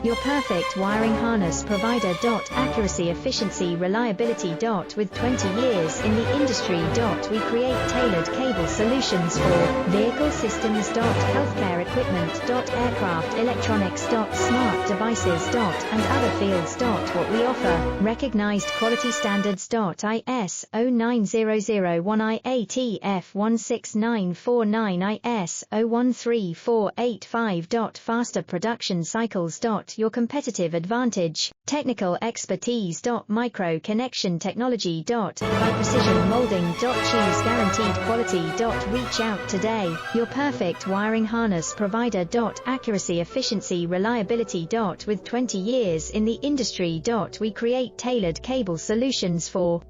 your perfect wiring harness provider. Accuracy, efficiency, reliability. With 20 years in the industry. We create tailored cable solutions for vehicle systems. Healthcare equipment. Aircraft electronics. Smart devices. And other fields. What we offer: recognized quality standards. ISO 9001, IATF 16949, ISO 13485. Faster production cycles. Your competitive advantage: technical expertise. Micro connection technology. High precision molding. Choose guaranteed quality. Reach out today. Your perfect wiring harness provider. Accuracy, efficiency, reliability. With 20 years in the industry. We create tailored cable solutions for